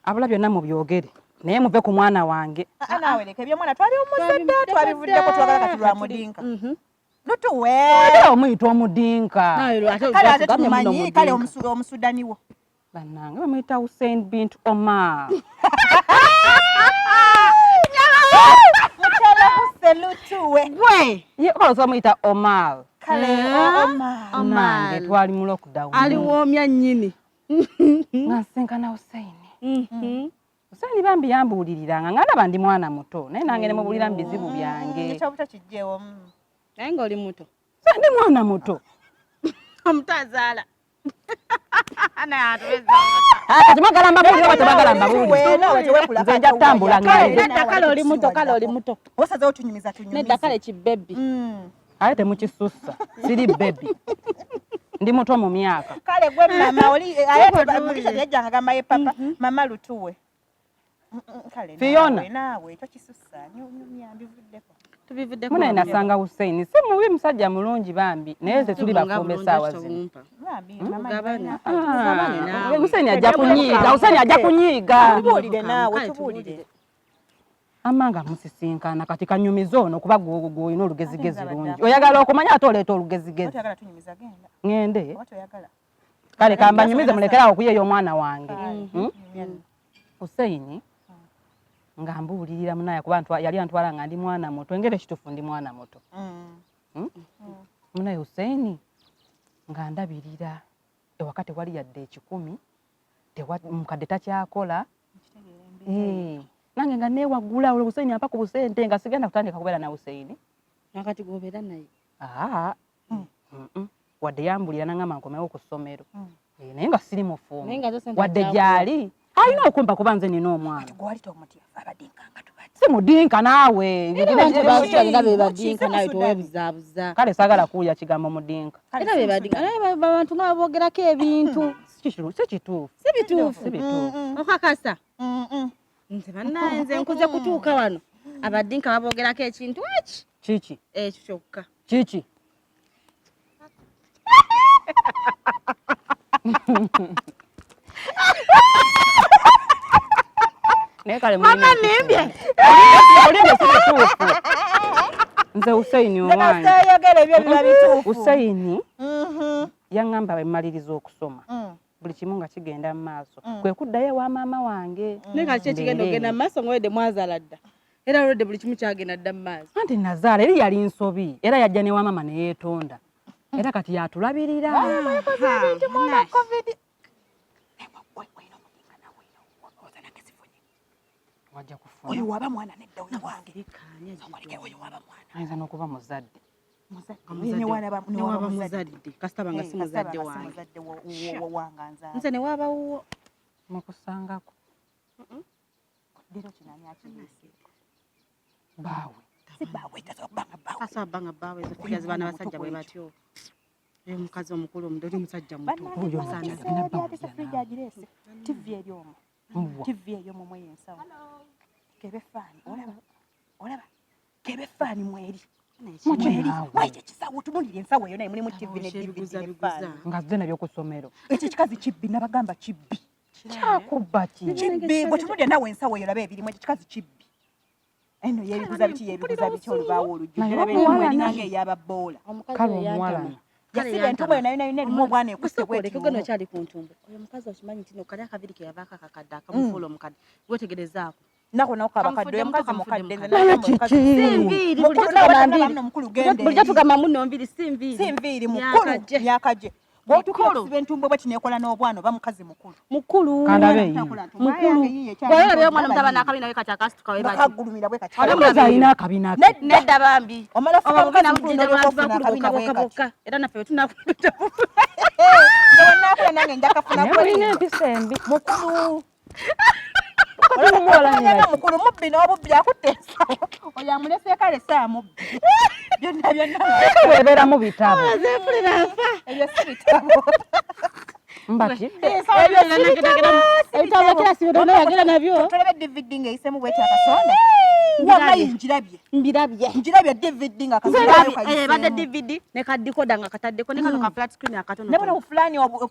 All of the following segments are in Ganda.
abula byonna mu byogere naye muve ku mwana wange nawe leka ebyomwana twali omuzadde twabivuddeko twagala kati lwa Mudinka lutuwe omuyita Omudinka kale ate tumumanyi kale omusudani wo bannange bamuyita Hussein bint Omar mutala kuselutuwe gwe ye okola muyita Omar kale Omar nange twali mu lockdown aliwoomya nnyini nasenkana Hussein Hussein bambi yambuuliriranga nga ndaba ndi mwana muto naye nange ne mubulira mu bizibu byange ekyobuto kijjewo naye ng'oli muto ndi mwana muto omutazaala kati mwagala mbabuulire oba tebagala mbabuulire nze nja kutambula ngende nedda kale oli muto kale oli muto osaze otunyumiza nedda kale kibbebi aye temukisussa siri bebi ndi muto mu myaka kale gwe mama oli ayetebulisa yajjanga gamba ye papa mama lutuwe kale Fiona nawe tokisussa nyambivuddeko tubivuddeko muna nasanga Hussein si mubi musajja mulungi bambi naye ze tuli bafumbe sawa zino Hussein ajja kunyiga tubulire nawe tubulire amanga musisinkana kati kanyumiza ono kuba gwoyina olugezigezi lungi oyagala okumanya ate oleeta olugezigezi ngende kale kamba nyumize mulekerawo okuyeeya omwana wange Hussein nga mbuulirira munaye kuba yali antwala nga ndi mwana muto engeri ekituufu ndi mwana muto munaye Hussein nga ndabirira ewakati wali yadde 10 mukadde takyakola nange nga neewagula Hussein ampa ku busente nga sigenda kutandika kubeera na Hussein nakati gobeera naye wadde yambulira nangamba nkomewo ku ssomero naye nga siri mufumu wadde gyali alina okumpa kuba nze nina omwana si Mudinka naawe kale saagala kuwulira kigambo Mudinka era bebantu nga baboogerako ebintu si kituufu okakasa nze bannaye nze nkuze kutuuka wano Abadinka baboogerako ekintu eki kiki ekyo kyokka kiki naye kale mama nimbye olinde si kituufu nze Hussein owange Hussein yaŋŋamba bemmaliriza okusoma buli kimu nga kigenda mu maaso kwe kuddayo ewa maama wange naye kati ekigenda ogenda mu maaso ng'owedde mwazaala dda era olwedde buli kimu kyagenda dda mu maaso anti nazaala eri yali nsobi era yajja ne wa maama ne yeetonda era kati yatulabirira wajja kufuna oyo waba mwana nedda oyo wange ayinza n'okuba muzadde newaba muzadde kasita banga si muzadde wange nze newaba wuwo mukusangako baawe kasa banga baawe ezo baana basajja bwe batyo oyo mukazi omukulu omudoli musajja muto TV eyomo mwe yensawo kebefani olaba kebefani mweri waje kisawo tunulire ensawo eyo naye mulimu TV ne DVD nga zze nabyo ku ssomero ekyo kikazi kibbi nabagamba kibbi kyakuba kibbi bwe tunulire nawe ensawo eyo labe ebirimu ekyo kikazi kibbi eno yebiguza biki olubaawo olujju labe mweri nange ey'ababoola kale omuwalana yasiba entumbo yo nayo erimu obwana ekuse bwekigeno kyali ku ntumbo oyo mukazi okimanyi nti kali akabiri ke yavaako akakadde akamufuula omukadde wetegerezaako nako nako abakadde omukazi mukadde buli gyatugamba muno nviiri si nviiri mukulu myaka gye bw'otukuba entumbo bwe tineekola n'obwana oba mukazi mukulu bw'oyolabye omwana omutaba n'akabi nawe kati akasituka webakagulumira bwe kati alina akabina nedda bambi bokka era naffe wetunakuta nze wanaakula nange njakafuna olina empisa embi mukulu olaba mukulu mubbi n'obubbi akutte ensawo oyo amulese kale saa mubbi byonna webeeramu bitabo ebyo si bitabo mbaki ebitabo kirasi byonna yagera nabyo tolebe DVD ng'eyisemu bweti akasonda wallahi njirabye DVD nga badde DVD ne kadikoda nga kataddeko ne kano ka flat screen akatono ne buno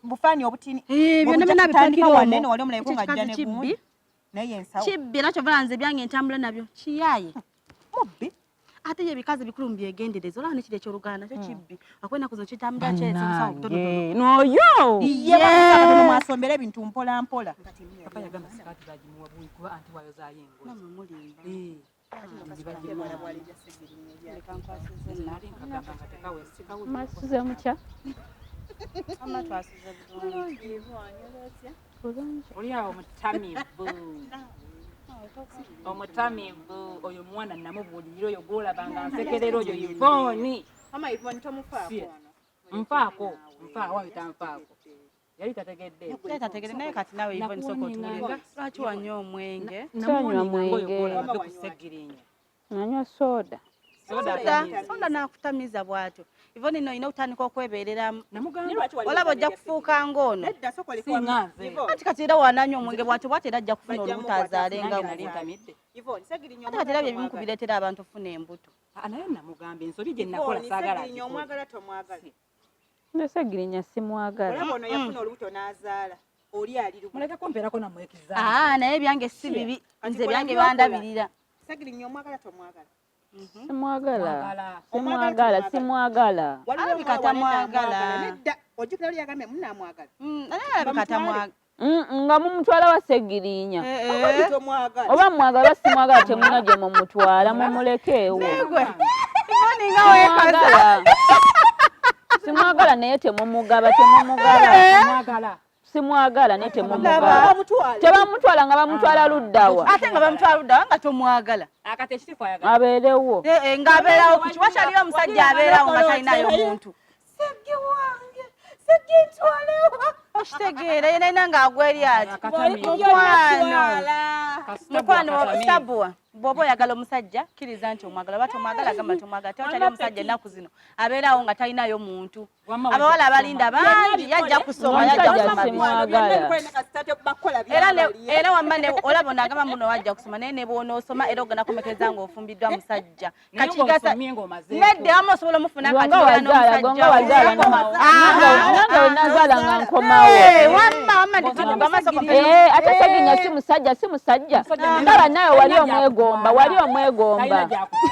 bufulani obutini byonna byonna bipakira wanene wali omulaiko nga ajja ne gundi naye ensawo kibbi nakyo balanze byange entambula nabyo kiyaye mubbi ate ye bikazi bikulu mbyegendereza olaba nekiri ekyoluganda kyo kibbi akwena kuzo kitambula kyese musawo butonotono noyo ye mwasombera ebintu mpola mpola papa yagamba sikati bagimuwa kuba anti wayo zayengo mama mulimba masuze mutya mama twasuze bulungi oli awo mutamivu omutamivu oyo mwana namubuulirira oyo gwolabanga nsekerera oyo Yvonne mama Yvonne tomufaako nfaako waayo tanfaako yali tategedde naye kati nawe Yvonne soko otunulira lwaki wanywa omwenge Tanywa mwenge. kusegirinya nanywa soda sonda nakutamiza bwatyo Yvonne no ina utandika okwebereramu namugamba olaba ojja kufuuka ng'ono nedda soko singanze anti kati era wananywa omwenge bwatyo era ajja kufuna olubuto azaalenga nali ntamidde Yvonne segirinya ate kati era bye bimu kubireetera abantu ofuna embuto naye namugamba ensobi gye nakola saagala segirinya omwagala tomwagala ndesegirinya simwagala olaba ono yafuna olubuto n'azaala oli ali lubu muleke kumpeerako namwekiza naye byange si bibi nze byange bandabirira segirinya omwagala tomwagala simwagala alabika tamwagala nedda ojjukira oli yagambye munamwagala alabika tamwagala nga mumutwala wa segirinya tomwagala oba mwagala oba simwagala temuna gye mumutwala mumulekeewo simwagala naye temumugaba simwagala naye temumugaba tebamutwala nga bamutwala luddawa ate nga bamutwala luddawa nga tomwagala akati ekitifu ayagala abeerewo ng'abeerawo ku kiwa kyaliyo omusajja abeerawo nga talinayo muntu segge wange segge ntwalewa okitegeera ye nalina ng'agwa eri ati mukwano sabuwa bw'oba oyagala omusajja kkiriza nti omwagala oba tomwagala gamba tomwagala tewatali omusajja ennaku zino abeerawo nga talinayo muntu abawala abalinda bangi yajja kusoma era wamma olaba onagamba muno wajja kusoma naye ne bw'onoosoma era ogenda kumekereza ng'ofumbiddwa musajja kakigasa nedde wamu osobola omufuna kati n'omusajja nange wenazaala nga nkomawo ate segirinya si musajja ndaba nawe wali omwegomba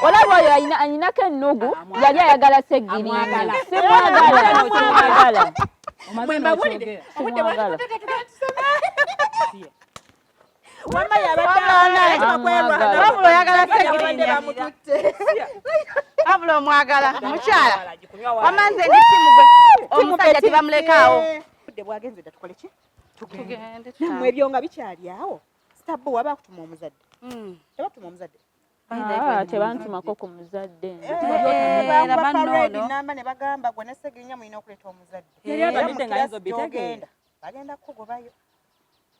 olaba oyo ayinako ennugu yali ayagala segirinya simwagala wabula oyagala segirinya wabula omwagala mukyala wamanze ndi timugwe omusajja tebamulekaawo budde bwagenze dda tukole ki tugende nammwe ebyo nga bikyali awo sitabu waba akutuma omuzadde tebakutuma omuzadde tebantumako ku muzadde namba ne bagamba gwe ne segirinya mulina okuleeta omuzadde gyogenda bagenda kukugobayo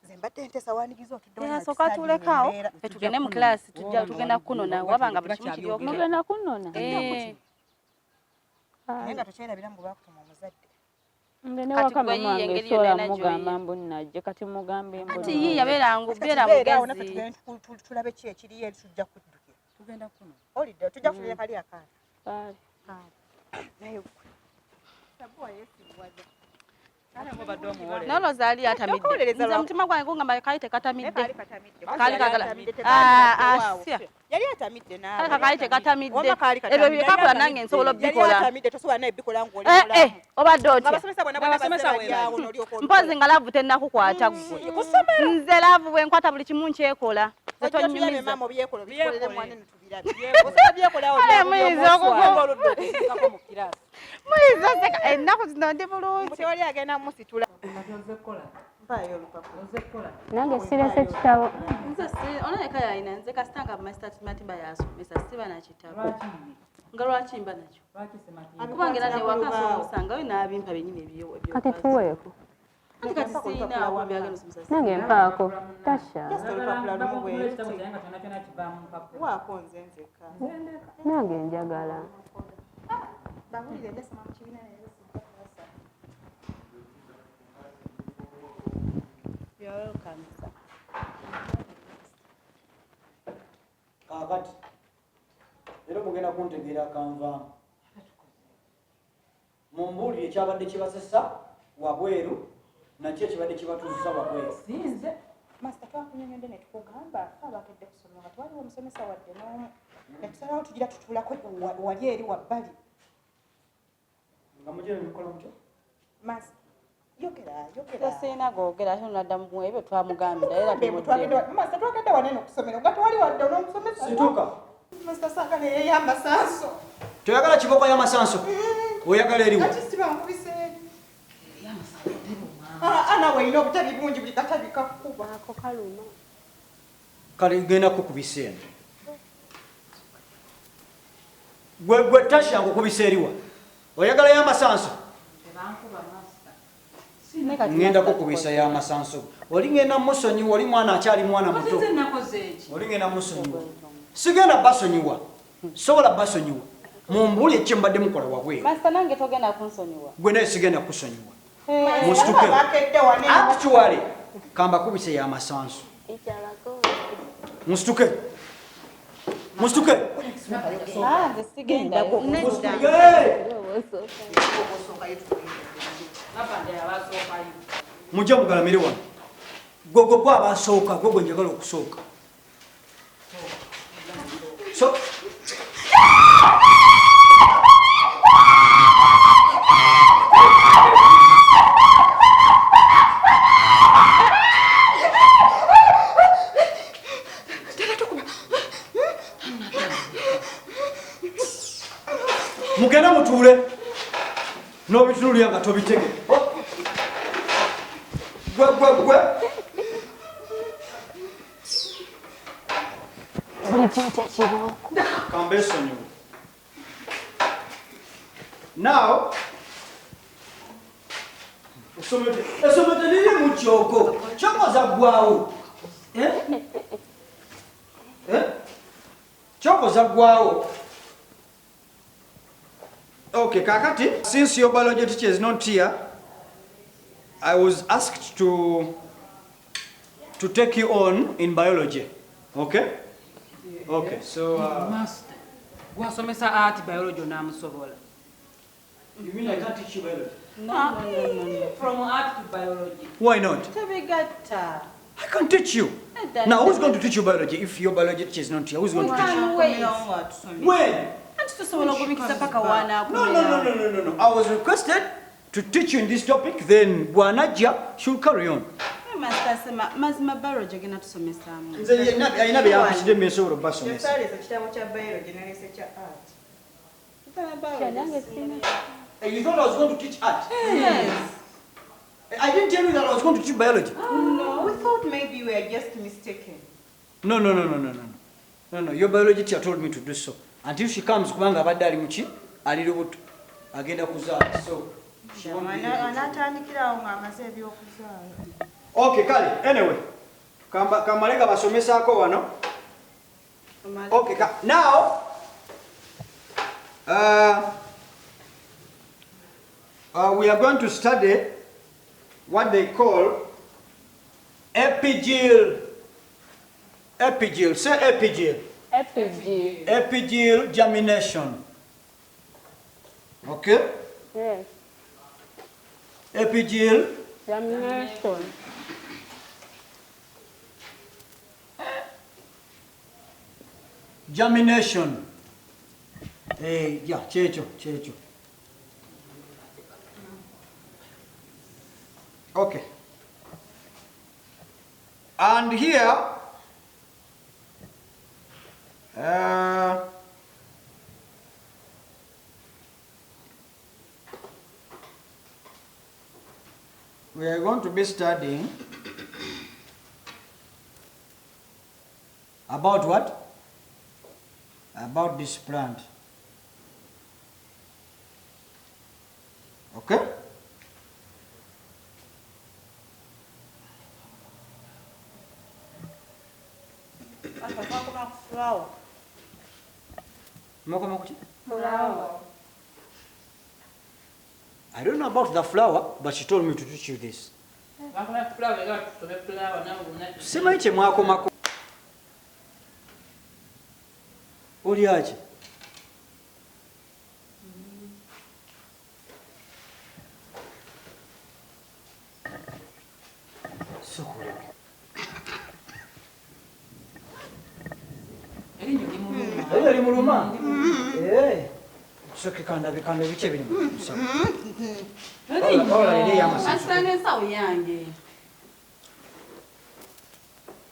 nze mbadde ntesa waanigiza otuddeasooka tulekaawo tugende mu kilasi tugenda kunona wabanga buli kimu kiri mugenda kunona naye nga tokyerabira mbu bakutuma omuzadde nge ne wakama mwange esola mugamba mbu najje kati mugambe ati yiiya beera mugezi tulabe ki ekiriyo eri tujja kuddukira tugenda kuno olidde tujja kutulia kali akaali naye sabuwa yeesiwaza nolo zaali atamidde nze mutima gwange gungamba kali tekatamidde yali atamidde naawe kali tekatamidde ebyo byekakola nange nsobola obbikola obadde otya mpozi nga laavu tennakukwata gwe nze laavu bwenkwata buli kimu nkyekola zetonyumiza muyinza oseka ennaku zino ndi bulungi oli agenda musitula nange sirese kitabo onayeka yayina nze kasitanga matiba yasomesa siba nakitabo nga lwakimba nakyo kubanga era newaka omusangayo n'abimpa benyini ebyo kati tuweeko anti kati siinaawo byagenda osomesa nange mpaako tasha waako nze nzeka nange njagala bawulire ndasoma mu kibiina naye kakati era mugenda kuntegeera akanvaamu mumbuulire ekyabadde kibasesa wabweru nakyo ekibadde kibatuuzisa wabweru masita twakunyonyodde ne tukugamba agamba abakedde kusomera nga twaliwo omusomesa wadde n'omu netusalawo tugira tutulako wali eri wabbali nga mugere mukola mutyo masi yogera tesiina googera ate noddamu ebyo twamugambira era masa twagenda wanene okusomera nga tewali wadde n'omusomesa situka masa sanga neyeyamasanso toyagala kiboko y'amasanso oyagala eriwo ati sibankubise nawe olina obutabi bungi buli katabi kakkuba ako kaluma kale genda kukubisa eno gwe tashangu okubisa eriwa oyagala y'amasanso ngenda kukubisa y'amasanso oli ngenda musonyiwa oli mwana akyali mwana muto oli ngenda musonyiwa sigenda basonyiwa sobola basonyiwa mumbuli ekyo mbadde mukola wabweru masita nange togenda kunsonyiwa gwe naye sigenda kusonyiwa bakedde actually kamba kubise y'amasanso musituke nze sigenda mujja mugalamire wano gwegwe gwe abasooka gwegwe njagala okusooka mugenda mutuule n'obituulira nga tobitege gwe kambesonyiwe now esomero teriri mu kyoko kyokoza ggwawo kyokoza ggwawo. Okay, kakati, since your biology teacher is not here, I was asked to take you on in biology. Okay? Okay, so Master, wasomesa art biology namusobola. You mean I can't teach you biology? No. From art to biology. Why not? Tebigata. I can teach you. Now, who's going to teach you biology if your biology teacher is not here? Who's going to teach you? When? No. I was requested to teach you in this topic, then Bwanaja should carry on. Mazima biology agenda tusomesamu. You thought I was going to teach art? Yes. I didn't tell you that I was going to teach biology. No, we thought maybe you were just mistaken. No. Your biology teacher told me to do so. Until she comes, kubanga abadde ali muki ali lubuto agenda kuzaala. So she won't be able to. Okay, kale. Anyway, kamalega basomesaako wano. Okay, now we are going to study what they call epigeel. Epigeel. Say epigeel. Epigeel germination. Okay? Yes. Epigeel Germination. germination. Yeah, checho. Okay. And here we are going to be studying about what? About this plant. Okay? Flower. I don't know about the flower, but she told me to teach you this. Simanyi kye mwakomako. Oli aje? Yali muluma. Soke kanda biche bino. Ola ile ya masaso. Asitanga ensawo yange.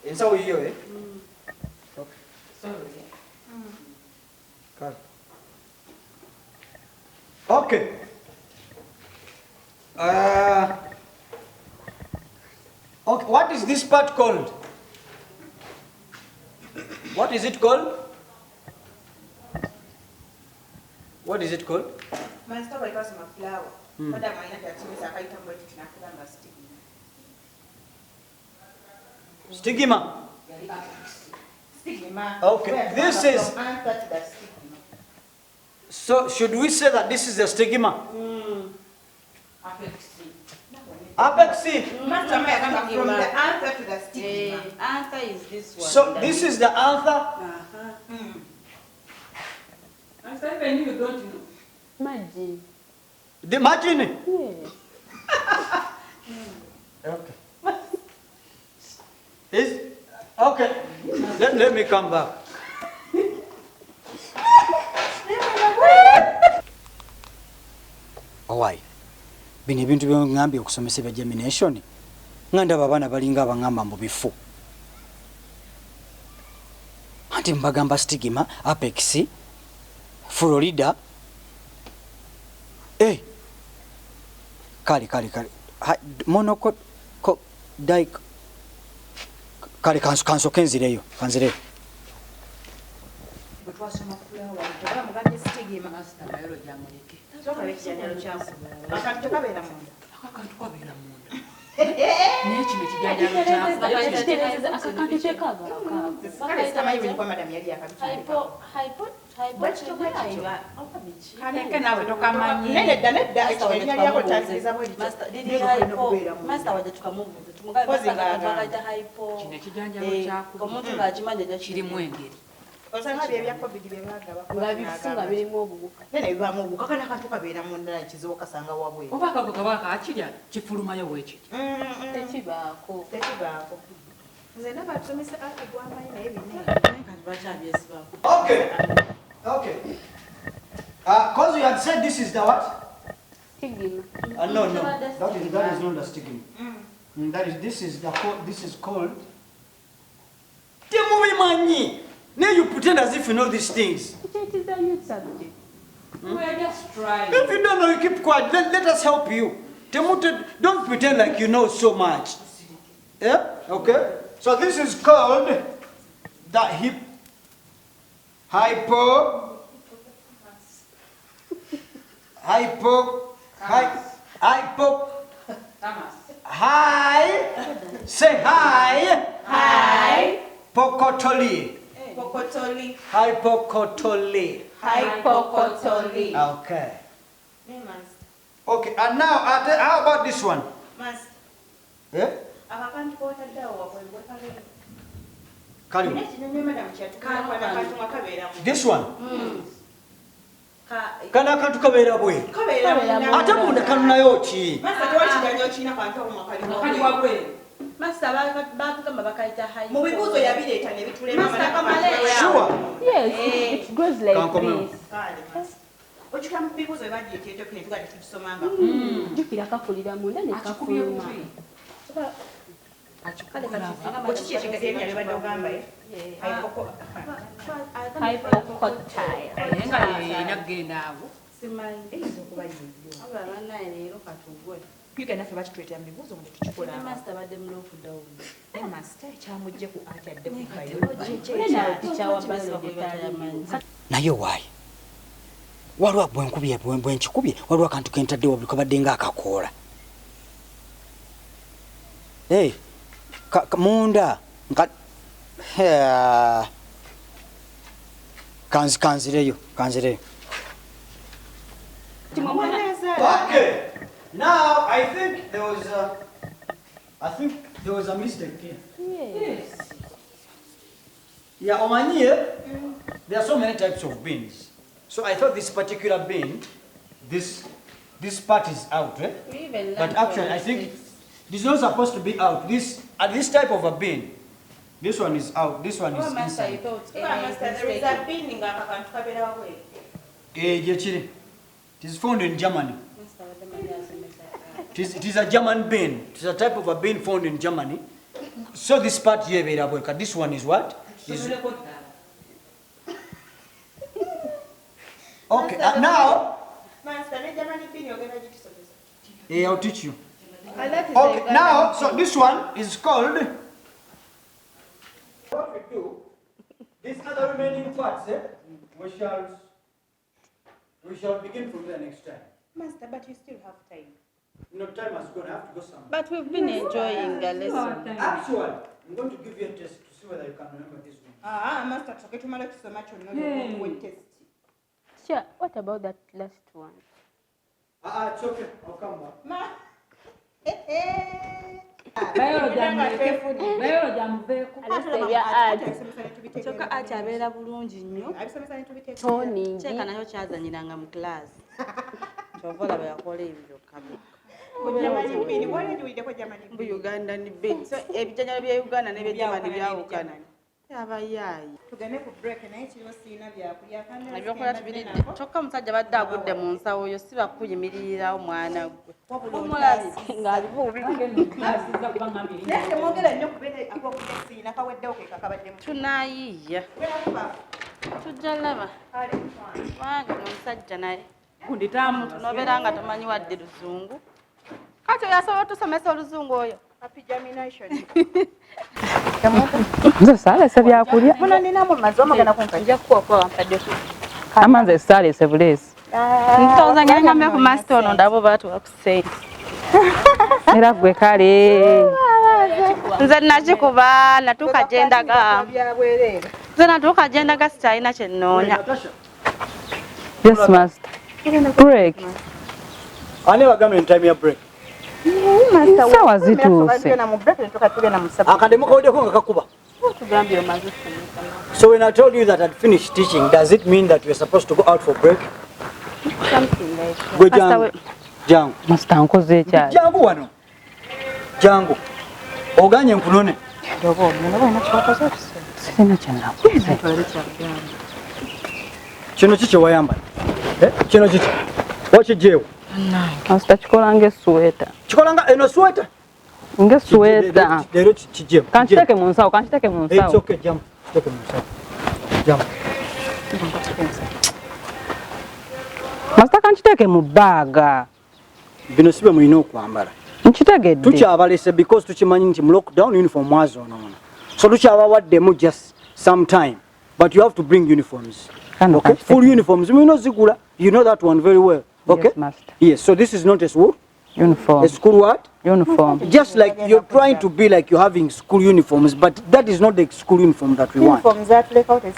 Ensawo yiyo Okay. Sorry. Okay. Okay, what is this part called? What is it called? What is it called? Master by cause of flower. But I might have to a item where you can have Stigma. stigma. Okay, this is. So should we say that this is the stigma? Apex. Master may come from the answer to the stigma. Answer is this one. So this is the answer. Answer even you don't know. Imagine. The margin. Yes. Okay. Is okay. Let me come back. Why? Bino ebintu byongambye okusomesebwa germination nga ndaba abaana balinga abangamba mu bifu anti mbagamba stigma apex florida kale monoko dike kale kansoke nzireyo Twasoma flower. Tubamugande stigma. Master biology amuleke. Akantu kabeera munda. Naye kino ekijanjalo kyafu. Kale sitamanyi bwe nikuwa madam yali akabikyaleka. Kaleke naawe tokamanyi. Nedda ekinyanya lyako kyaziriza bwe lityo. Master wajja tukamubuuza tumugabe bakaita hypo. Kino ekijanjalo kyakuba. Omuntu ng'akimanya kirimu engeri. Osanga bye bya covid bye baagaba. Nga bifunga birimu obuwuka. Nene bibaamu obuwuka kana akantu kabeera munda kizibu okasanga wabweru. Oba akabaka akirya kifulumayo bwekiti. Tekibaako. Tekibaako. Nze ndaba tusomesa ati gwamanyi naye binene. Okay. Because you had said this is the what? Stigma. No. That is not the stigma. This is called. Temubimanyi. Now you pretend as if you know these things. It is a youth subject. We are just trying. If you don't know, you keep quiet. Let us help you. Don't pretend like you know so much. Yeah? Okay? So this is called the say hi. Pocotoli. Hypocotoli. Okay. Okay, and now how about this one? Yeah? This one? Kana akantu kabeera bwe. Ate munda kanunayo ki? Master bakugamba bakaita hypo. Mu bibuuzo yabireeta ne bitulema Sure. Yes, it goes like this. Okika mu bibuuzo bye bagireeta ne tugadde tutusomanga. Jjukira kakulira munda ne kafuluma. Okiki ekigenda ne badde ogamba Hypocotyle. Nga yenagenda awo. Simanyi. eyinza okuba yibyo. Abala naye leero katugwe. Kwiga naffe bakituleetera mu bibuuzo mu tukikola. Master badde mu lockdown. Master ekyamugje ku ati adde ku kayo. Naye waayi waliwo bwenkikubye waliwo akantu kentadde wabuli kabadde nga akakoola munda kanzireyo. Okay. Now I think there was a mistake here. Yes. Yeah, Omanya, there are so many types of beans. So I thought this particular bean, this part is out, eh? But actually I think this is not supposed to be out. This type of a bean, This one is out. This one is inside. There is a bin in It is found in Germany. It is a German bin. It is a type of a bin found in Germany. So this part here, this one is what? Okay, now. Yeah, I'll teach you. Okay, now, so this one is called. What we do, these other remaining parts, we shall begin from there next time. Master, but you still have time. No, time has gone. I have to go somewhere. But we've been enjoying the lesson. Actually, I'm going to give you a test to see whether you can remember this one. Master, it's okay to manage so much on your test. Sure. What about that last one? It's okay. I'll come back. Kyokka ati abeera bulungi nnyo. Kyeka nayo kyazanyiranga mu kilaasi. Kyova olaba yakola ebyo kamwe. Mu Uganda ni big. So ebijjanjalo bya Uganda n'eby'Germany byawukana. Abayaayi. Tugende ku break naye kiriwo siina byakulya kandi ebyokola tubiridde. Kyokka omusajja badde agudde mu nsawo oyo si bakuyimirirawo mwana gwe. Omulabi mwogera nnyo kubeera akokudde siina kaweddewo ke kakabaddemu. Tunaayiiya. Tujja laba. Wange omusajja naye. Tunobeera nga tomanyi wadde Luzungu. Kati oyo asobola otusomesa Oluzungu oyo. Nze saalese byakulya. Muno ninamu mazzi omagana kumpa. Nja kukuwa wampadde ku. Amanze saalese buleesi. Ntozanya ngambe ku master ono ndabo batuwa ku ssente. Era gwe kale. Nze nakikuba natuuka gye ndaga. Nze natuuka gye ndaga sikyalina kye nnoonya. Yes, master. Break. I never come in time ya break. Sawa zituuse. Akademu kawuddeko nga kakuba. So when I told you that I'd finished teaching, does it mean that we're supposed to go out for break? Something like that. Go jangu. Master nkoze ekyali. Jangu wano. Jangu. Oganye nkunone. Sirina kye nakoze. Kino kiki wayambala? Kino kiki? Wakijeewo? Master kikola ng'esweta. Kikola nga eno sweta? Ng'esweta. Leero kijeewo. Kankiteeke mu nsawo, kankiteeke mu nsawo. It's okay, jamu. Kiteeke mu nsawo. Jamu. Master kankiteeke mu bbaaga. Bino si bye mulina okwambala. Nkitegedde. Tukyabalese because tukimanyi nti mu lockdown uniform wazoonoona. So tukyabawaddemu just some time. But you have to bring uniforms. Okay? Full uniforms. You know that one very well. Okay? Yes, master. Yes, so this is not a school. Uniform. A school what? Uniform. Just like you're trying to be like you're having school uniforms, but that is not the school uniform that we want.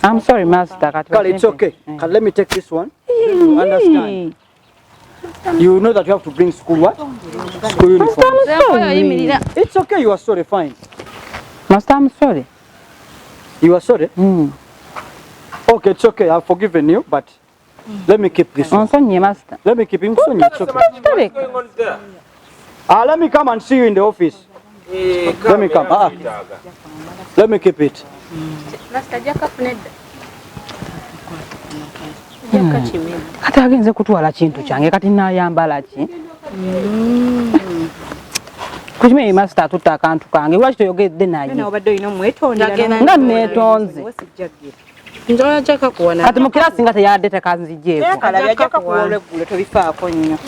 I'm sorry, master. Kale, it's okay. Let me take this one. You understand? You know that you have to bring school what? School uniform. It's okay, you are sorry, fine. Master, I'm sorry. You are sorry? Okay, it's okay, I've forgiven you, but let me keep this one. Master. Let me keep him. It's okay. Let me come and see you in the office. Let me come. Let me keep it. Kati agenze kutwala kintu kyange kati nayambala ki? Kuchime master atuta akantu kange lwaki toyogedde naye? Nga neetonze. Njoya jaka kuona. Kati mu kirasi nga teyadde tekanzijeeko. Kala yajaka kuwa olweggulo tobifaako nnyo.